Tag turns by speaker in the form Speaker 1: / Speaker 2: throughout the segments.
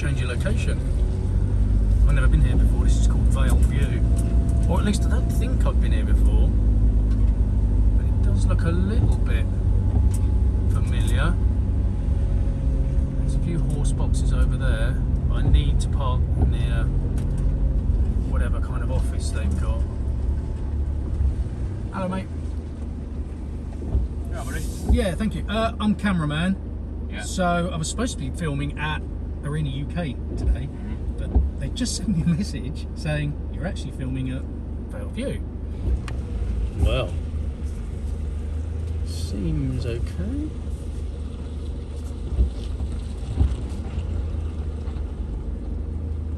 Speaker 1: change your location. I've never been here before. This is called Vale View, or at least I don't think I've been here before. But it does look a little bit familiar. There's a few horse boxes over there. I need to park near whatever kind of office they've got. Hello, mate.
Speaker 2: Yeah, buddy.
Speaker 1: Yeah, thank you. I'm cameraman.
Speaker 2: Yeah.
Speaker 1: So I was supposed to be filming at Arena UK today, but they just sent me a message saying you're actually filming at Vale View. Well, seems okay.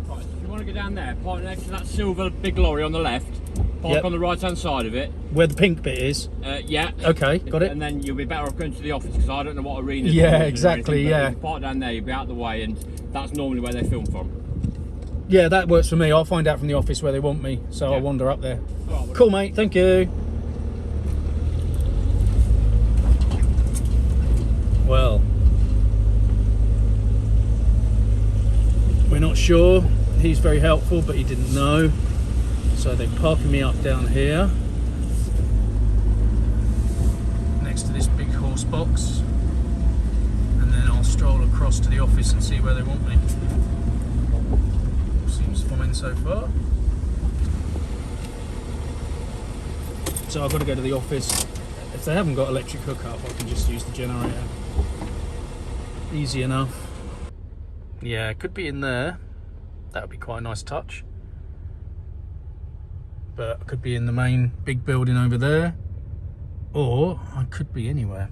Speaker 2: Right, if you want to go down there, park next to that silver big lorry on the left. Park on the right hand side of it.
Speaker 1: Where the pink bit is?
Speaker 2: Yeah.
Speaker 1: Okay, got it.
Speaker 2: And then you'll be better off going to the office because I don't know what arena.
Speaker 1: Yeah, exactly,
Speaker 2: anything,
Speaker 1: yeah.
Speaker 2: If you park down there, you'll be out of the way, and that's normally where they film from.
Speaker 1: Yeah, that works for me. I'll find out from the office where they want me, so I'll wander up there.
Speaker 2: Right,
Speaker 1: cool, mate. Thank you. Well, we're not sure. He's very helpful, but he didn't know. So they're parking me up down here next to this big horse box, and then I'll stroll across to the office and see where they want me. Seems fine so far. So I've got to go to the office. If they haven't got electric hookup, I can just use the generator. Easy enough. Yeah, it could be in there. That would be quite a nice touch. But I could be in the main big building over there, or I could be anywhere.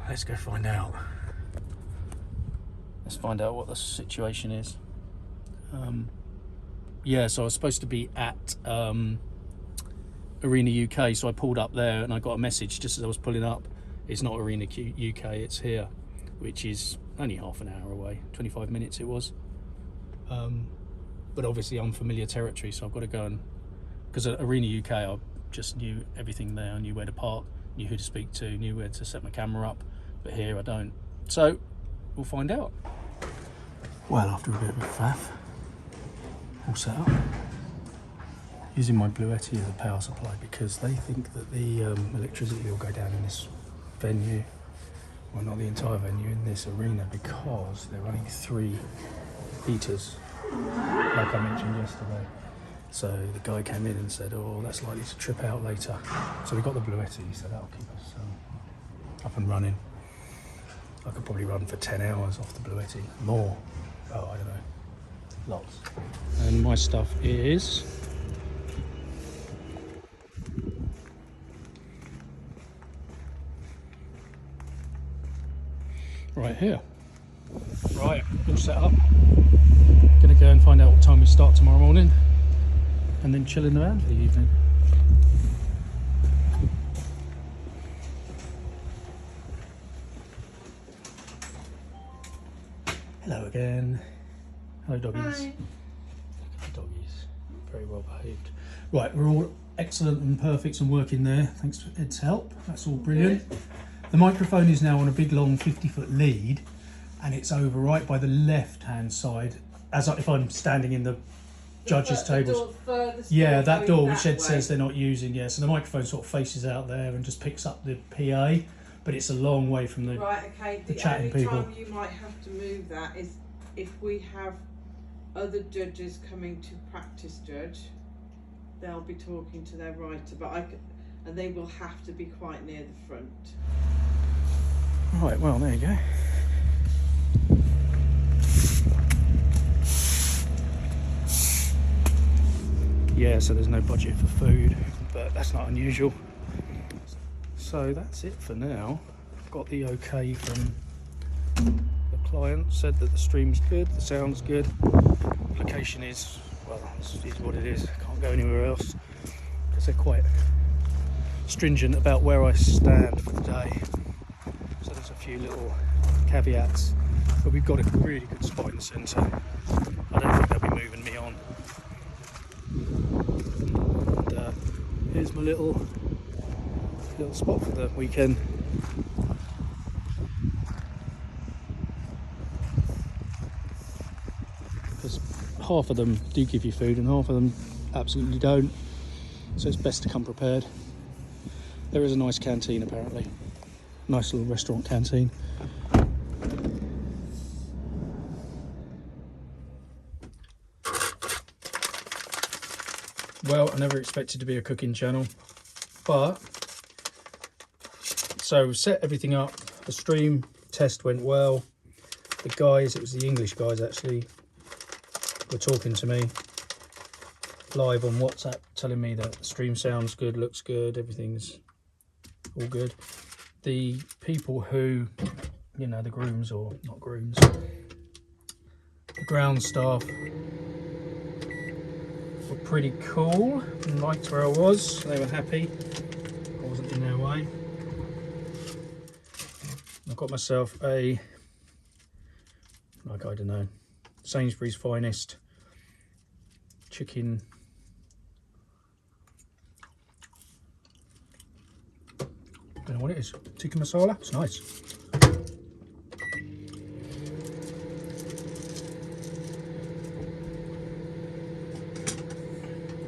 Speaker 1: Let's go find out. Let's find out what the situation is. Yeah, so I was supposed to be at Arena UK, so I pulled up there and I got a message just as I was pulling up. It's not Arena UK, it's here, which is only half an hour away, 25 minutes it was. But obviously unfamiliar territory, so I've got to go and, because at Arena UK I just knew everything there. I knew where to park, knew who to speak to, knew where to set my camera up, but here I don't. So we'll find out. Well, after a bit of a faff, all set up. Using my Bluetti as a power supply because they think that the electricity will go down in this venue, well, not the entire venue, in this arena, because they're running 3 heaters, like I mentioned yesterday. So the guy came in and said, oh, that's likely to trip out later. So we got the Bluetti, so that'll keep us up and running. I could probably run for 10 hours off the Bluetti, more. Oh, I don't know, lots. And my stuff is right here. Right, all set up. Gonna go and find out what time we start tomorrow morning, and then chill in the van for the evening. Hello again. Hello, doggies.
Speaker 3: Hi.
Speaker 1: Look at the doggies. Very well behaved. Right, we're all excellent and perfect and working there. Thanks for Ed's help. That's all brilliant.
Speaker 3: Good.
Speaker 1: The microphone is now on a big long 50-foot lead, and it's over right by the left-hand side, as if I'm standing in the judges' tables. Yeah, that door which Ed says they're not using. Yeah, so the microphone sort of faces out there and just picks up the PA, but it's a long way from the
Speaker 3: Right, okay. The
Speaker 1: chatting
Speaker 3: only
Speaker 1: people.
Speaker 3: time you might have to move that is if we have other judges coming to practice judge. They'll be talking to their writer, and they will have to be quite near the front.
Speaker 1: Right, well, there you go. Yeah, so there's no budget for food, but that's not unusual. So that's it for now. I've got the okay from the client, said that the stream's good, the sound's good. Location is, well, it's what it is. Can't go anywhere else because they're quite stringent about where I stand for the day. So there's a few little caveats, but we've got a really good spot in the centre. I don't think they'll be moving me on. And here's my little spot for the weekend. half of them do give you food and half of them absolutely don't, so it's best to come prepared. There is a nice canteen apparently, nice little restaurant canteen. Well, I never expected to be a cooking channel, but so set everything up. The stream test went well. The guys, it was the English guys actually, were talking to me live on WhatsApp, telling me that the stream sounds good, looks good, everything's all good. The people who, you know, the grooms, or not grooms, the ground staff, were pretty cool and liked where I was. They were happy I wasn't in their way. I got myself a, like, I don't know, Sainsbury's finest chicken I don't know what it is, tikka masala. It's nice.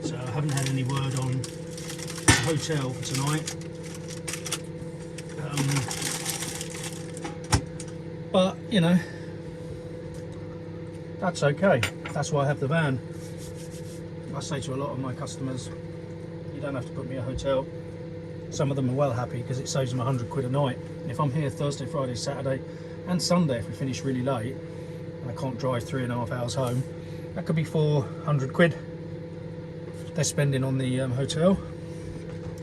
Speaker 1: So I haven't had any word on the hotel for tonight, but you know, that's okay. That's why I have the van. I say to a lot of my customers, you don't have to put me a hotel. Some of them are well happy because it saves them £100 a night. And if I'm here Thursday, Friday, Saturday and Sunday, if we finish really late and I can't drive 3.5 hours home, that could be £400 they're spending on the hotel.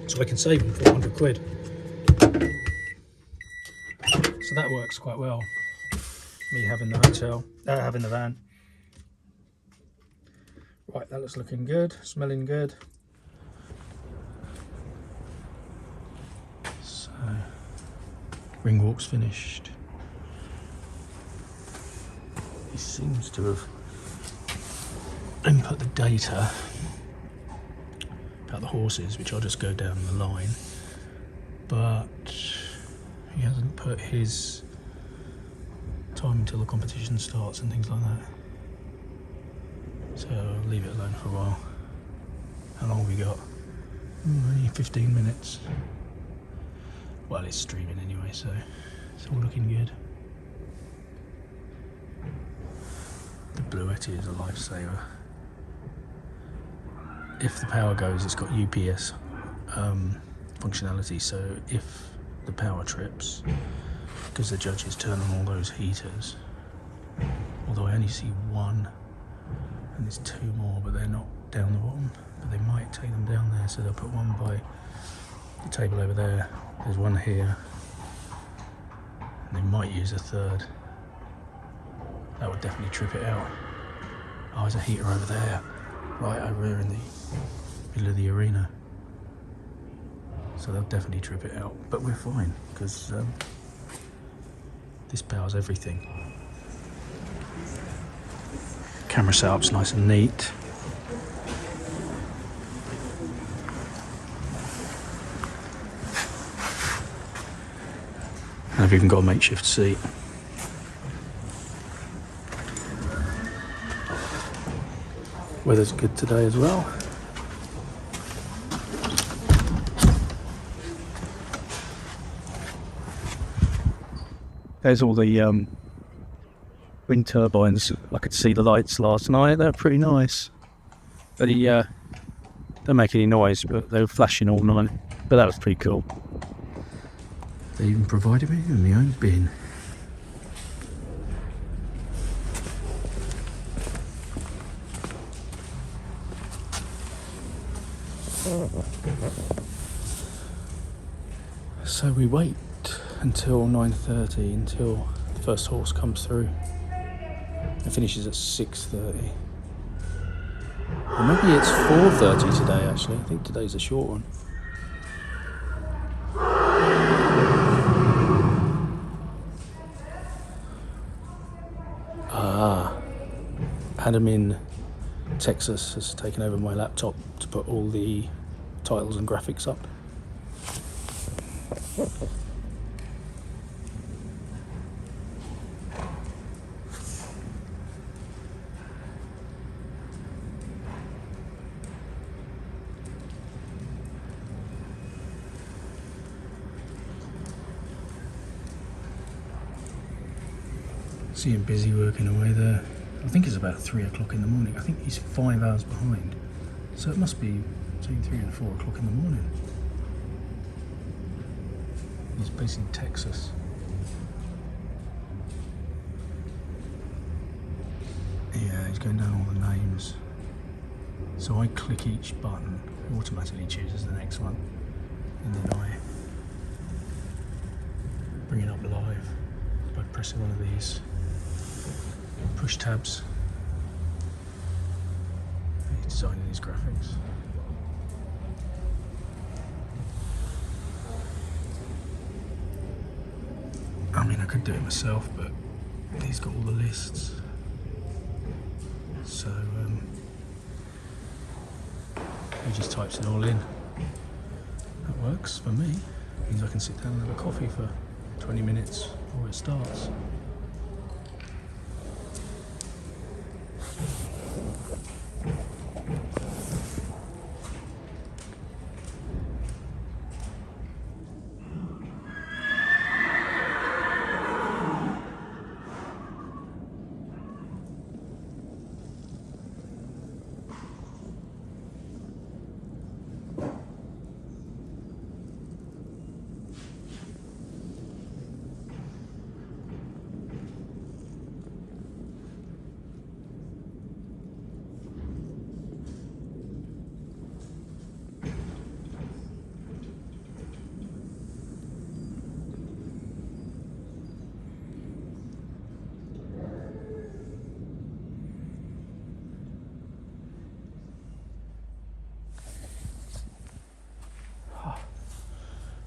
Speaker 1: So I can save them £400. So that works quite well, me having the hotel, having the van. Right, that looks looking good, smelling good. So, ring walk's finished. He seems to have input the data about the horses, which I'll just go down the line, but he hasn't put his time until the competition starts and things like that. So I'll leave it alone for a while. How long have we got? Only 15 minutes. Well, it's streaming anyway, so it's all looking good. The Bluetti is a lifesaver. If the power goes, it's got UPS functionality, so if the power trips, because the judges turn on all those heaters, although I only see one, and there's two more, but they're not down the bottom, but they might take them down there, so they'll put one by the table over there, there's one here, and they might use a third. That would definitely trip it out. Oh, there's a heater over there, right over there in the middle of the arena, so they'll definitely trip it out, but we're fine because this powers everything. Camera setup's nice and neat. And I've even got a makeshift seat. Weather's good today as well. There's all the wind turbines. I could see the lights last night. They're pretty nice. But they don't make any noise, but they were flashing all night. But that was pretty cool. They even provided me with my own bin. So we wait until 9:30 until the first horse comes through. It finishes at 6:30. Or maybe it's 4:30 today actually. I think today's a short one. Adam in Texas has taken over my laptop to put all the titles and graphics up. See him busy working away there. I think it's about 3 o'clock in the morning. I think he's 5 hours behind. So it must be between 3 and 4 o'clock in the morning. He's based in Texas. Yeah, he's going down all the names. So I click each button, it automatically chooses the next one. And then I bring it up live by pressing one of these push tabs. He's designing his graphics. I mean, I could do it myself, but he's got all the lists. So he just types it all in. That works for me. Means I can sit down and have a coffee for 20 minutes before it starts.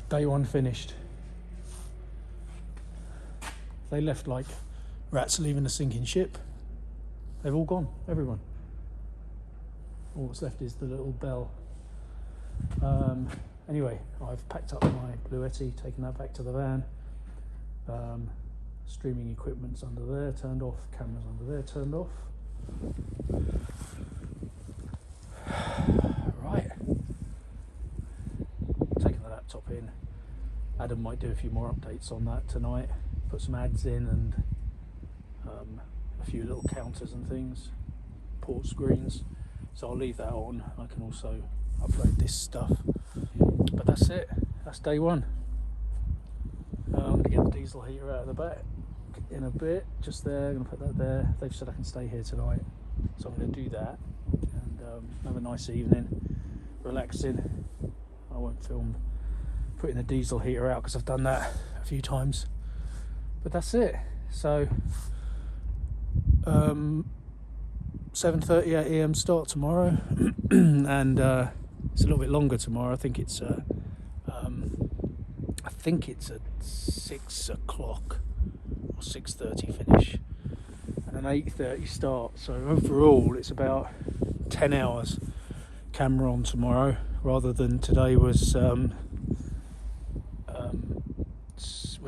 Speaker 1: Day one finished. They left like rats leaving a sinking ship. They've all gone, everyone. All that's left is the little bell. Anyway, I've packed up my Bluetti, taken that back to the van. Streaming equipment's under there, turned off. Cameras under there, turned off. Right. Taking the laptop in. Adam might do a few more updates on that tonight. Put some ads in and a few little counters and things. Port screens. So I'll leave that on. I can also upload this stuff. But that's it. That's day one. I'm going to get the diesel heater out of the back in a bit. Just there. I'm going to put that there. They've said I can stay here tonight. So I'm going to do that. And have a nice evening. Relaxing. I won't film putting the diesel heater out because I've done that a few times. But that's it. So 7:30 AM start tomorrow, and it's a little bit longer tomorrow. I think it's at 6 o'clock or 6:30 finish, and an 8:30 start. So overall, it's about 10 hours camera on tomorrow, rather than today was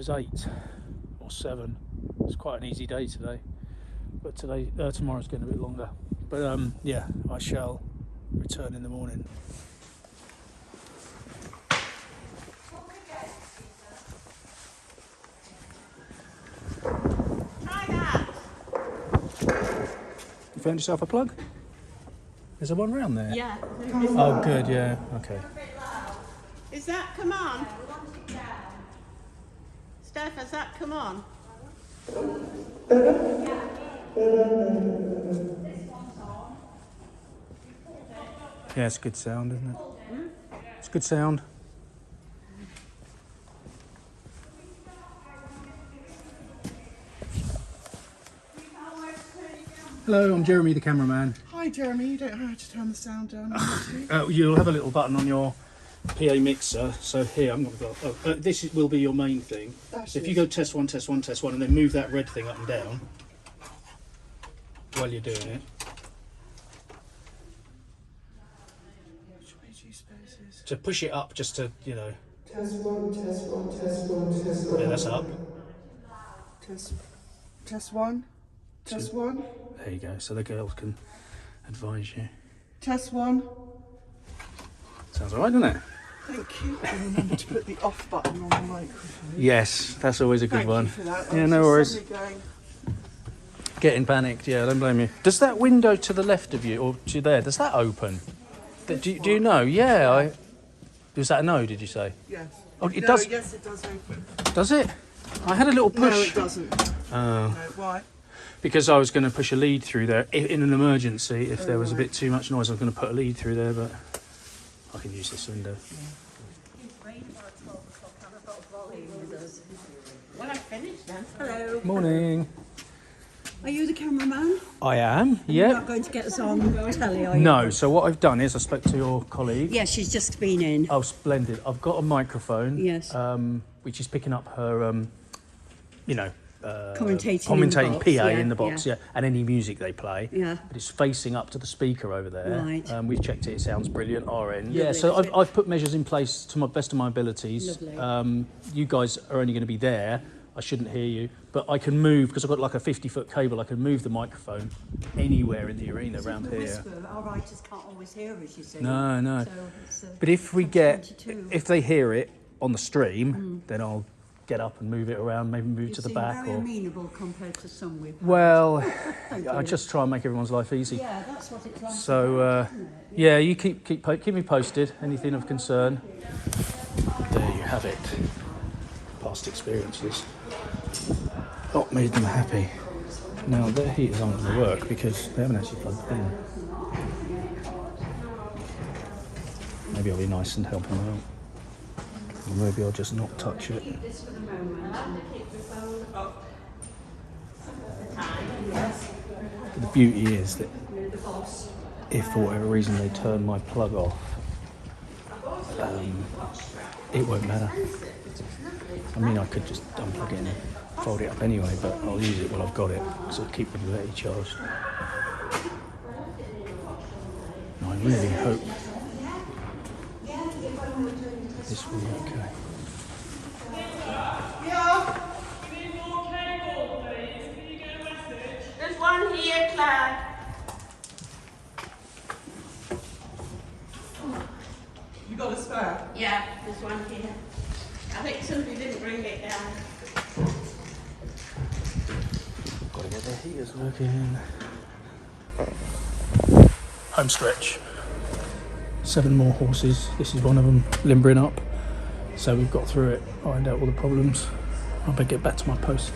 Speaker 1: 8 or 7. It's quite an easy day today, but tomorrow's getting a bit longer. But yeah, I shall return in the morning.
Speaker 3: Try that.
Speaker 1: You found yourself a plug? There's a one round there?
Speaker 3: Yeah.
Speaker 1: Oh good, yeah, okay.
Speaker 3: Is that come on? Steph, has that come on?
Speaker 1: Yeah, it's good sound, isn't it? It's good sound. Hello, I'm Jeremy, the cameraman.
Speaker 4: Hi Jeremy, you don't have to turn the sound down.
Speaker 1: You'll have a little button on your PA mixer. So here, I'm going to go. This will be your main thing. So if you go test one, test one, test one, and then move that red thing up and down while you're doing it. To push it up, just to, you know.
Speaker 4: Test one, test one, test one, test one.
Speaker 1: Yeah, that's up.
Speaker 4: Test one, test one.
Speaker 1: There you go. So the girls can advise you.
Speaker 4: Test one.
Speaker 1: Sounds alright, doesn't it?
Speaker 4: Thank you. And remember to put the off button on the microphone.
Speaker 1: Yes, that's always a good
Speaker 4: Thank
Speaker 1: one.
Speaker 4: you for that.
Speaker 1: Yeah, no worries.
Speaker 4: Going,
Speaker 1: Getting panicked, yeah, don't blame you. Does that window to the left of you, or to there, does that open? Do you know? Yeah, was that a no, did you say?
Speaker 4: Yes.
Speaker 1: Oh, it
Speaker 4: No,
Speaker 1: does.
Speaker 4: yes, it does open.
Speaker 1: Does it? I had a little push.
Speaker 4: No, it doesn't.
Speaker 1: Oh.
Speaker 4: No, why?
Speaker 1: Because I was going to push a lead through there in an emergency. If there was a bit too much noise, I was going to put a lead through there, but I can use this window.
Speaker 5: Well, I finished then. Hello.
Speaker 1: Morning.
Speaker 5: Are you the cameraman?
Speaker 1: I am,
Speaker 5: You're
Speaker 1: yeah.
Speaker 5: not going to get us on telly, are you?
Speaker 1: No, so what I've done is I spoke to your colleague.
Speaker 5: Yeah, she's just been in.
Speaker 1: Oh, splendid. I've got a microphone.
Speaker 5: Yes.
Speaker 1: Which is picking up her,
Speaker 5: Commentating
Speaker 1: PA
Speaker 5: yeah,
Speaker 1: in the box, yeah. And any music they play.
Speaker 5: Yeah.
Speaker 1: But it's facing up to the speaker over there.
Speaker 5: Right.
Speaker 1: We've checked it sounds brilliant, our end.
Speaker 5: Lovely.
Speaker 1: Yeah, so I've put measures in place to my best of my abilities.
Speaker 5: Lovely.
Speaker 1: You guys are only going to be there. I shouldn't hear you, but I can move, because I've got like a 50-foot cable, I can move the microphone anywhere in the arena around
Speaker 5: The
Speaker 1: here.
Speaker 5: whisper, our writers can't always hear us, you see.
Speaker 1: No.
Speaker 5: So it's,
Speaker 1: But if we if they hear it on the
Speaker 5: Mm.
Speaker 1: stream, then I'll get up and move it around, maybe move
Speaker 5: you
Speaker 1: to the
Speaker 5: seem
Speaker 1: back.
Speaker 5: very
Speaker 1: Or
Speaker 5: amenable compared to some we've had.
Speaker 1: well,
Speaker 5: Thank
Speaker 1: I
Speaker 5: you.
Speaker 1: just try and make everyone's life easy.
Speaker 5: Yeah, that's what it's like.
Speaker 1: So yeah, you keep me posted. Anything of concern. There you have it. Past experiences. What made them happy? Now their heaters aren't going to work because they haven't actually plugged in. Maybe I'll be nice and help them out. Or maybe I'll just not touch it. The beauty is that if for whatever reason they turn my plug off, it won't matter. I mean, I could just unplug it and fold it up anyway, but I'll use it while I've got it, so I'll keep them very charged. And I really hope this will be okay.
Speaker 6: There's one here, Claire.
Speaker 4: You got a spare?
Speaker 6: Yeah, there's one here. I think somebody didn't bring it down.
Speaker 1: Gotta get their heaters working. Home stretch. 7 more horses. This is one of them limbering up. So we've got through it, ironed out all the problems. I better get back to my post.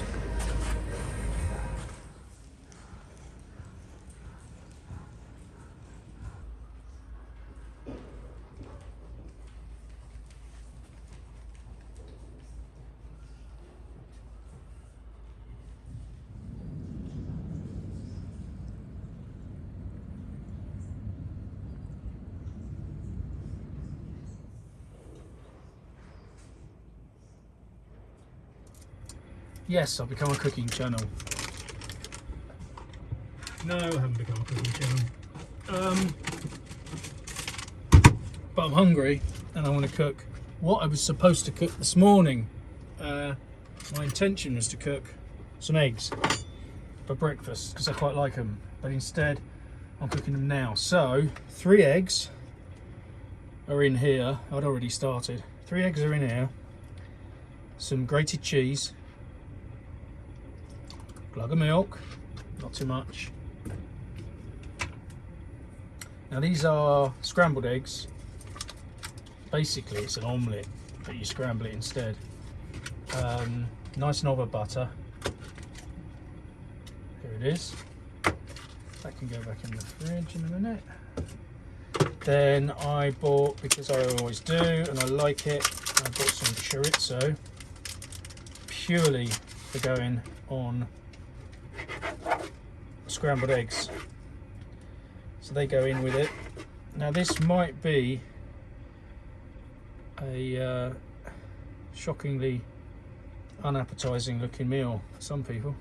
Speaker 1: Yes, I've become a cooking channel. No, I haven't become a cooking channel. But I'm hungry and I want to cook what I was supposed to cook this morning. My intention was to cook some eggs for breakfast because I quite like them, but instead I'm cooking them now. So 3 eggs are in here. I'd already started. 3 eggs are in here. Some grated cheese. Glug of milk, not too much. Now these are scrambled eggs. Basically it's an omelette, but you scramble it instead. Nice knob of butter. Here it is. That can go back in the fridge in a minute. Then I bought, because I always do and I like it, I bought some chorizo, purely for going on scrambled eggs, so they go in with it. Now this might be a shockingly unappetizing looking meal for some people,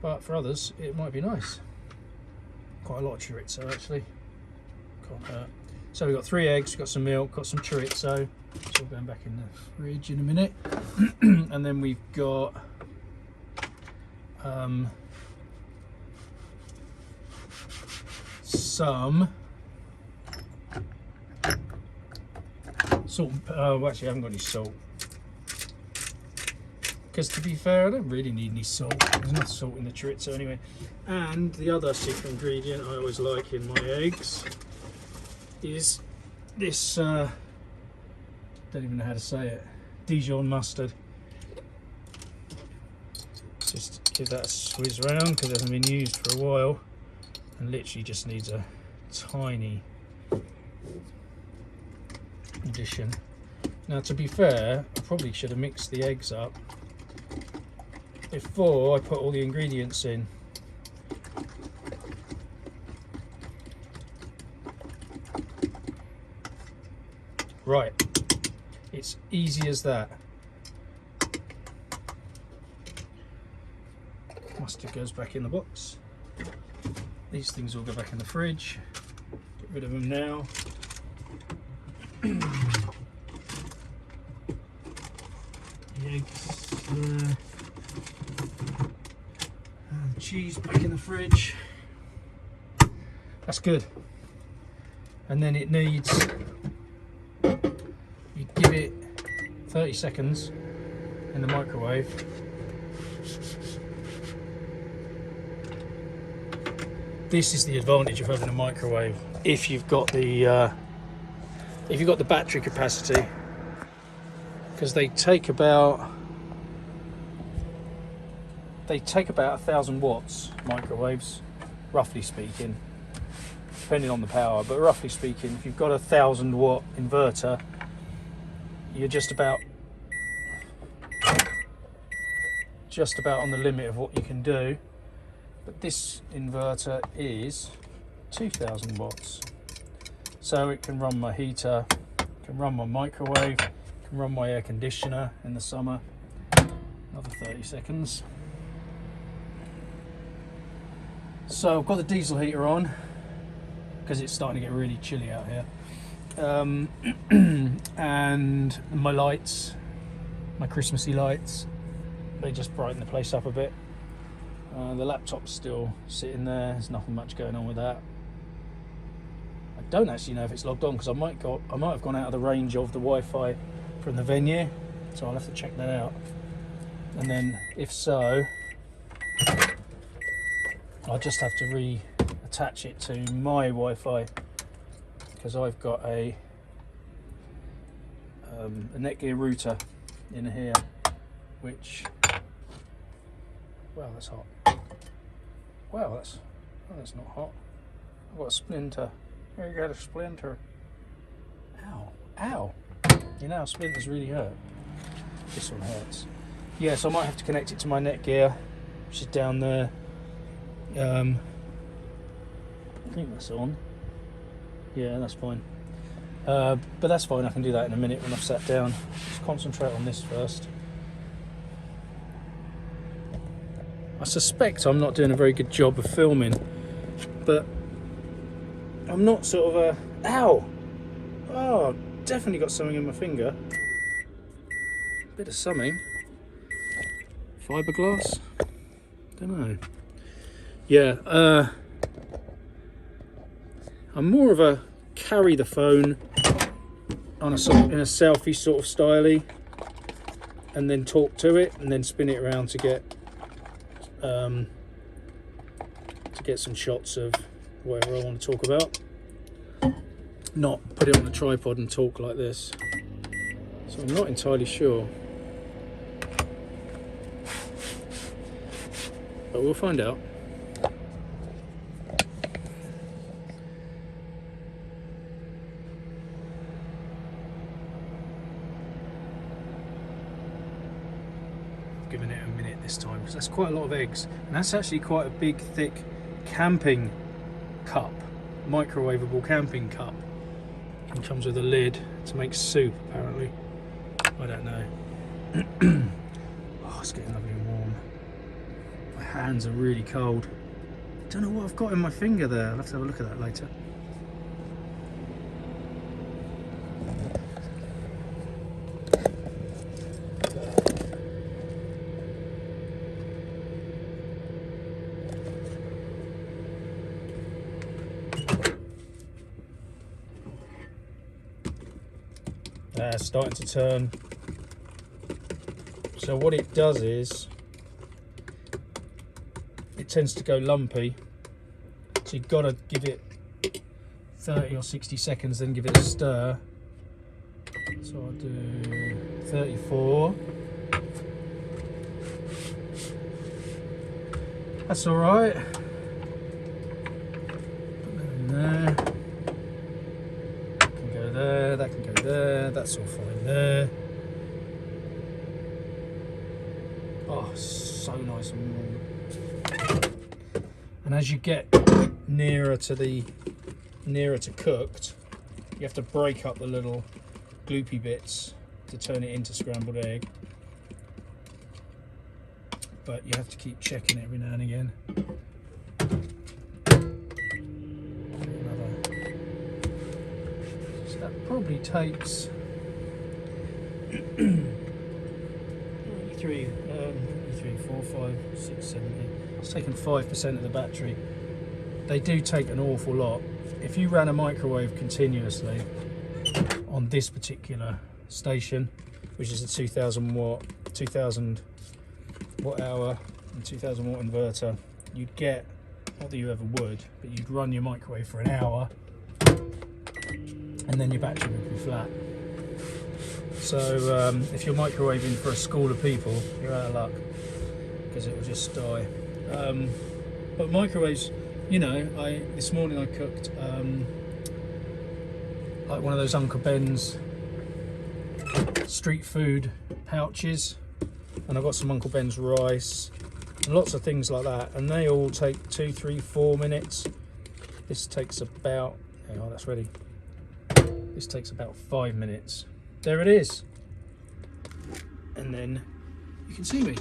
Speaker 1: but for others it might be nice. Quite a lot of chorizo actually. Can't hurt. So we've got 3 eggs, we've got some milk, got some chorizo. It's all going back in the fridge in a minute. And then we've got some salt. Oh, actually, I haven't got any salt. Because to be fair, I don't really need any salt. There's enough salt in the chorizo anyway. And the other secret ingredient I always like in my eggs is this, don't even know how to say it, Dijon mustard. Just give that a swizz round because it hasn't been used for a while, and literally just needs a tiny addition. Now, to be fair, I probably should have mixed the eggs up before I put all the ingredients in. Right, it's easy as that. Mustard goes back in the box. These things all go back in the fridge. Get rid of them now. The eggs there. And the cheese back in the fridge. That's good. And then it needs, you give it 30 seconds in the microwave. This is the advantage of having a microwave if you've got the battery capacity, because they take about 1,000 watts, microwaves, roughly speaking, depending on the power, but roughly speaking, if you've got a 1,000 watt inverter, you're just about on the limit of what you can do. But this inverter is 2,000 watts, so it can run my heater, can run my microwave, can run my air conditioner in the summer. Another 30 seconds. So I've got the diesel heater on because it's starting to get really chilly out here, and my lights, my Christmassy lights, they just brighten the place up a bit. The laptop's still sitting there. There's nothing much going on with that. I don't actually know if it's logged on because I might have gone out of the range of the Wi-Fi from the venue, so I'll have to check that out. And then, if so, I'll just have to reattach it to my Wi-Fi because I've got a Netgear router in here, which, wow, that's hot. Wow, that's not hot. I've got a splinter. Here you got a splinter. Ow, ow. You know how splinters really hurt. This one hurts. Yeah, so I might have to connect it to my Netgear, which is down there. I think that's on. Yeah, that's fine. But that's fine, I can do that in a minute when I've sat down. Just concentrate on this first. I suspect I'm not doing a very good job of filming, but I'm not sort of a... Ow! Oh, definitely got something in my finger. Bit of something. Fiberglass? Don't know. Yeah, I'm more of a carry the phone on a sort in a selfie sort of styley, and then talk to it, and then spin it around to get some shots of whatever I want to talk about. Not put it on a tripod and talk like this. So I'm not entirely sure, but we'll find out. Given it a minute this time because that's quite a lot of eggs, and that's actually quite a big thick camping cup, microwavable camping cup. It comes with a lid to make soup apparently. I don't know. Oh, it's getting lovely and warm. My hands are really cold. Don't know what I've got in my finger there. I'll have to have a look at that later. Starting to turn So what it does is it tends to go lumpy, so you've got to give it 30 or 60 seconds, then give it a stir. So I'll do 34. That's all right. Put that in there. That can go there, that can go there, that's all fine there. Oh, so nice and warm. And as you get nearer to cooked, you have to break up the little gloopy bits to turn it into scrambled egg. But you have to keep checking every now and again. So that probably takes 3, 4, 5, 6, 7, 8. It's taken 5% of the battery. They do take an awful lot. If you ran a microwave continuously on this particular station, which is a 2000 watt hour and 2000 watt inverter, you'd get, not that you ever would, but you'd run your microwave for an hour and then your battery would be flat. So if you're microwaving for a school of people, you're out of luck, because it will just die. But microwaves, you know, this morning I cooked like one of those Uncle Ben's street food pouches, and I've got some Uncle Ben's rice and lots of things like that, and they all take 2, 3, 4 minutes. This takes about, oh, that's ready. This takes about 5 minutes. There it is. And then you can see me.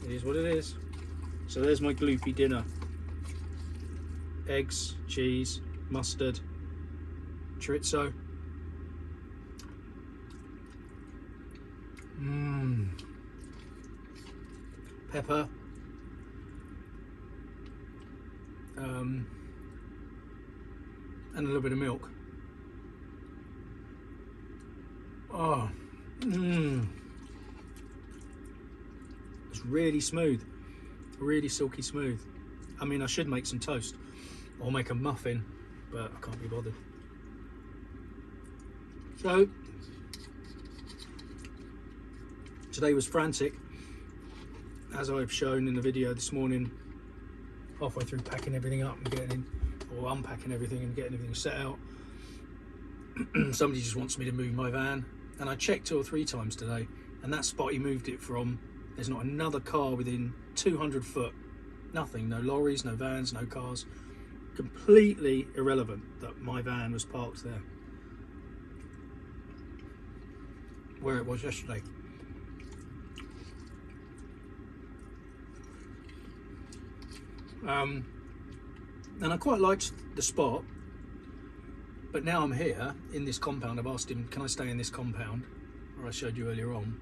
Speaker 1: It is what it is. So there's my gloopy dinner. Eggs, cheese, mustard, chorizo. Pepper. And a little bit of milk. Oh, it's really smooth, really silky smooth. I mean, I should make some toast or make a muffin, but I can't be bothered. So today was frantic, as I've shown in the video this morning, halfway through packing everything up and getting, or unpacking everything and getting everything set out. Somebody just wants me to move my van, and I checked 2 or 3 times today, and that spot he moved it from, there's not another car within 200 foot. Nothing, no lorries, no vans, no cars. Completely irrelevant that my van was parked there, where it was yesterday. And I quite liked the spot, but now I'm here in this compound. I've asked him, can I stay in this compound where I showed you earlier on,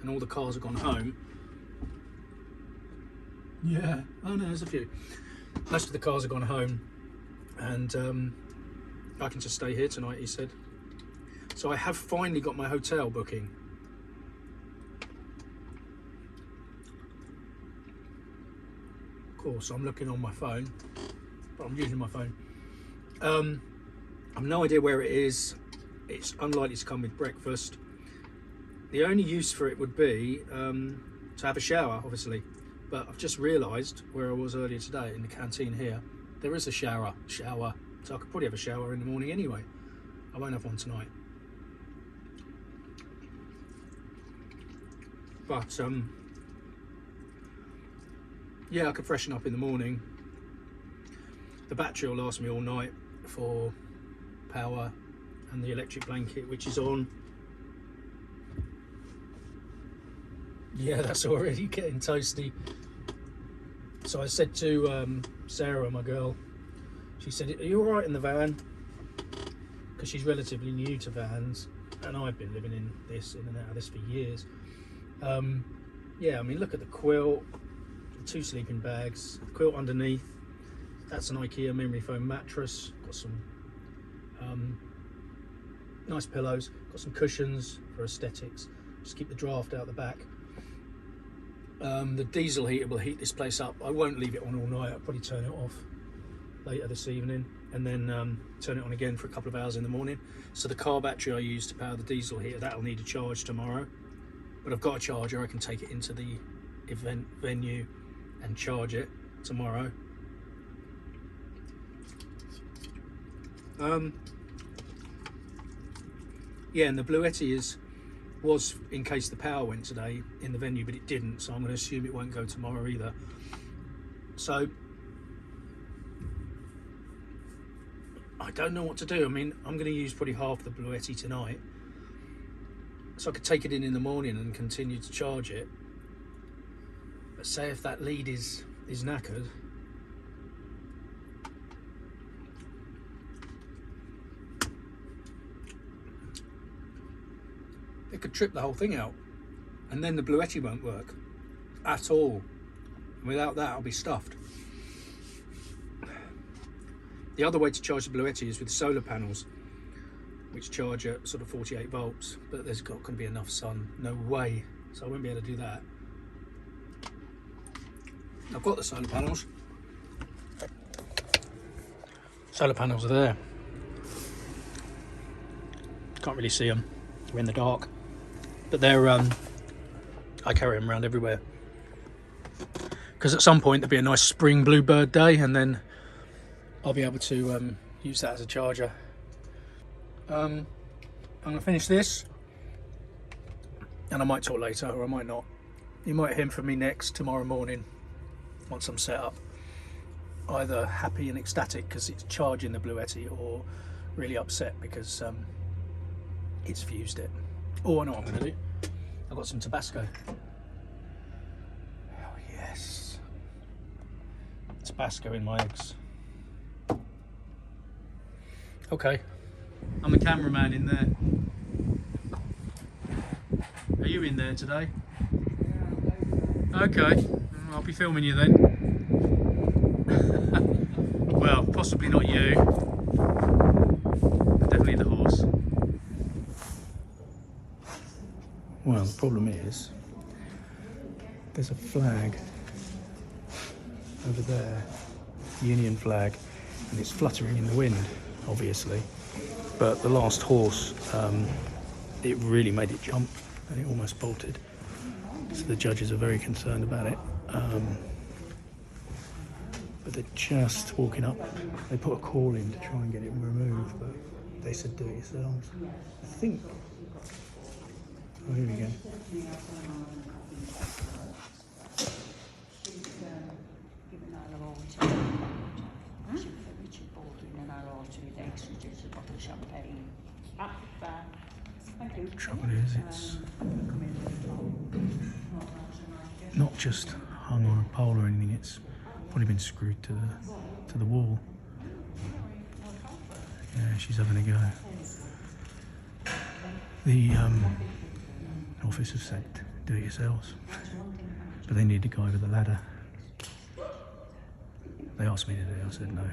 Speaker 1: and all the cars have gone home. Yeah, oh no, there's a few. Most of the cars have gone home, and I can just stay here tonight, he said. So I have finally got my hotel booking. Of course, I'm looking on my phone, but I'm using my phone. I've no idea where it is. It's unlikely to come with breakfast. The only use for it would be to have a shower, obviously. But I've just realised where I was earlier today, in the canteen here, there is a shower. So I could probably have a shower in the morning anyway. I won't have one tonight. But yeah, I could freshen up in the morning. The battery will last me all night for power, and the electric blanket, which is on. Yeah, that's already getting toasty. So I said to Sarah, my girl, she said, are you all right in the van? Because she's relatively new to vans, and I've been living in and out of this for years. Yeah, I mean, look at the quilt, 2 sleeping bags, the quilt underneath. That's an IKEA memory foam mattress. Got some nice pillows, got some cushions for aesthetics, just keep the draft out the back. The diesel heater will heat this place up. I won't leave it on all night. I'll probably turn it off later this evening and then turn it on again for a couple of hours in the morning. So the car battery I use to power the diesel heater, that'll need a charge tomorrow, but I've got a charger. I can take it into the event venue and charge it tomorrow. Yeah, and the Bluetti was in case the power went today in the venue, but it didn't, so I'm going to assume it won't go tomorrow either. So I don't know what to do. I mean, I'm going to use probably half the Bluetti tonight, so I could take it in the morning and continue to charge it. But say if that lead is knackered, it could trip the whole thing out, and then the Bluetti won't work at all. And without that, I'll be stuffed. The other way to charge the Bluetti is with solar panels, which charge at sort of 48 volts, but there's not going to be enough sun. No way. So I won't be able to do that. I've got the solar panels. Solar panels are there. Can't really see them. They're in the dark. But they're, I carry them around everywhere. Because at some point there'll be a nice spring bluebird day, and then I'll be able to use that as a charger. I'm going to finish this, and I might talk later, or I might not. You might hear from me next tomorrow morning, once I'm set up. Either happy and ecstatic because it's charging the Bluetti, or really upset because it's fused it. Oh, I know what I'm going to do. I've got some Tabasco. Oh yes, Tabasco in my eggs. Okay, I'm the cameraman in there. Are you in there today? Okay, I'll be filming you then. Well, possibly not you. Definitely the horse. Well, the problem is, there's a flag over there, Union flag, and it's fluttering in the wind, obviously. But the last horse, it really made it jump, and it almost bolted. So the judges are very concerned about it. But they're just walking up. They put a call in to try and get it removed, but they said do it yourselves. I think. Oh, here we go. The trouble is, it's not just hung on a pole or anything. It's probably been screwed to the wall. Yeah, she's having a go. The office have said do it yourselves, but they need a guy with a ladder. They asked me to do it, I said no.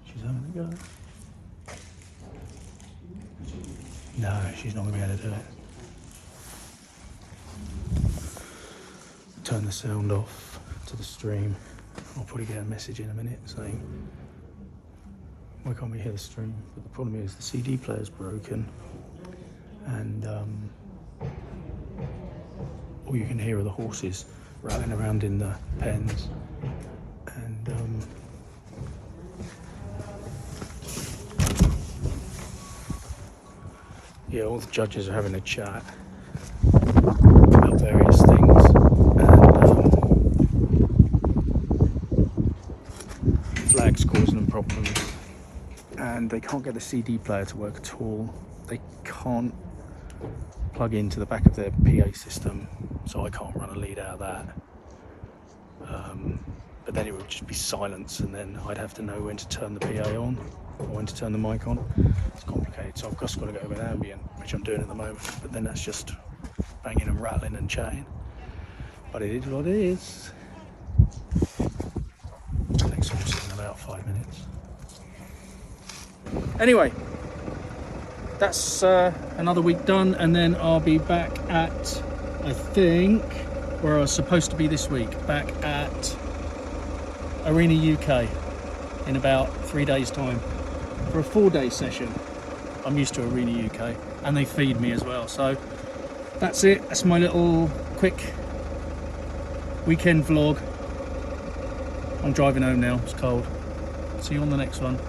Speaker 1: She's having a go. No, she's not going to be able to do it. Turn the sound off to the stream. I'll probably get a message in a minute saying, why can't we hear the stream? But the problem is the CD player's broken, and all you can hear are the horses rattling around in the pens. And yeah, all the judges are having a chat about various things, and flag's causing them problems, and they can't get the CD player to work at all. They can't plug into the back of their PA system, so I can't run a lead out of that. But then it would just be silence, and then I'd have to know when to turn the PA on or when to turn the mic on. It's complicated, so I've just got to go with ambient, which I'm doing at the moment, but then that's just banging and rattling and chatting. But it is what it is. Next horse in about 5 minutes. Anyway, that's another week done, and then I'll be back at, I think, where I was supposed to be this week, back at Arena UK in about 3 days' time for a 4-day session. I'm used to Arena UK, and they feed me as well. So that's it. That's my little quick weekend vlog. I'm driving home now. It's cold. See you on the next one.